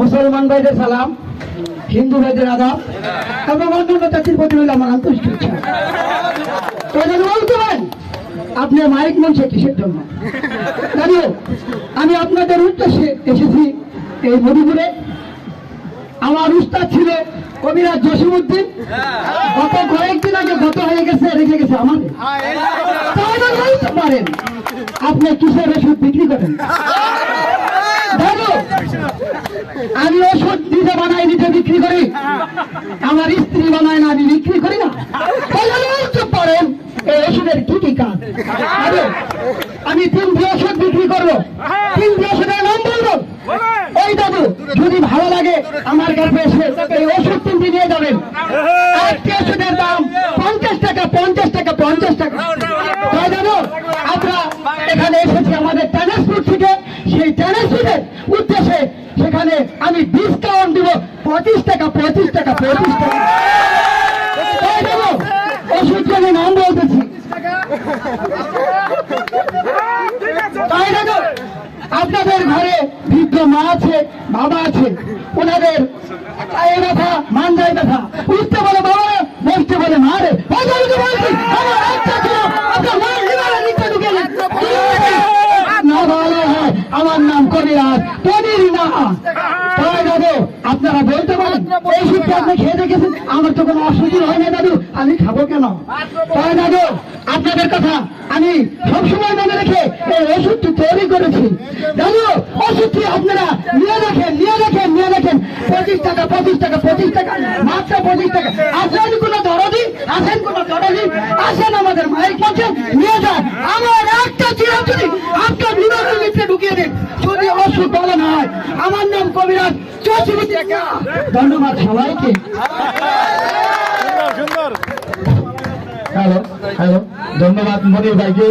মুসলমান ভাইদের সালাম, হিন্দু ভাইদের আদাব এবং অন্যান্য জাতির প্রতি হইল আমার আন্তরিক ইচ্ছা। বলতে পারেন আপনি মাইক মঞ্চে কিসের জন্য? জানিও আমি আপনাদের উদ্দেশ্যে এসেছি এই মধুপুরে। আমার উস্তাদ ছিল কবিরাজ জসিমউদ্দিন, গত কয়েকদিন আগে গত হয়ে গেছে, রেখে গেছে আমাদের। তাহলে বলতে পারেন আপনি কিসের ওষুধ বিক্রি করেন? আমি ওষুধ নিজে বানাই, নিজে বিক্রি করি, আমার স্ত্রী বানায় না, আমি বিক্রি করি না। বলতে পারেন এই ওষুধের কি কি কাজ? আমি 3টি ওষুধ বিক্রি করবো, 3টি ওষুধের নাম বলবো। ওই দাদু যদি ভালো লাগে আমার কাছে এসে এই ওষুধ 3টি নিয়ে যাবেন। একটি ওষুধের দাম 50 টাকা, 50 টাকা, 50 টাকা। তাই দাদু আমরা এখানে এসেছি আমাদের ট্রান্সপোর্ট থেকে, সেই ট্রান্সপোর্টের উদ্দেশ্যে সেখানে আমি ডিসকাউন্ট দিব 25 টাকা, 25 টাকা, 25 টাকা। তাই দাদু ওষুধ আমি নাম বলতেছি। তাই দাদু আপনাদের ঘরে বৃদ্ধ মা আছে, বাবা আছে, ওনাদের পায়ে ব্যথা, মানজায় ব্যথা, উঠতে বলে বাবা, বসতে বলে মা রে। বলছি আমার একটা ছিল আপনার মার লিভারে নিচে ঢুকে না ভালো হয়। আমার নাম কবিরাজ, কবির না। তাই দাদু আপনারা বলতে পারেন এই ওষুধটা আপনি খেয়ে দেখেছেন? আমার তো কোনো অসুবিধা হয় না দাদু, আমি খাবো কেন? তাই দাদু আপনাদের কথা আমি সবসময় মনে রেখে এই ওষুধটি তৈরি করেছি। দাদু ওষুধটি আপনারা নিয়ে রাখেন, নিয়ে রাখেন, নিয়ে রাখেন। 25 টাকা, 25 টাকা, 25 টাকা, মাত্র 25 টাকা। আসেন কোনো দরদি, আসেন কোনো দরদি, আসেন আমাদের মায়ের কাছে নিয়ে যান। আমার একটা চিরপ যদি আপনার বিভাগের ভিতরে ঢুকিয়ে দিন, যদি ওষুধ বলা না হয়। আমার নাম কবিরাজ জসিমউদ্দিন। ধন্যবাদ সবাইকে। হ্যালো হ্যালো, ধন্যবাদ মনির ভাইকে।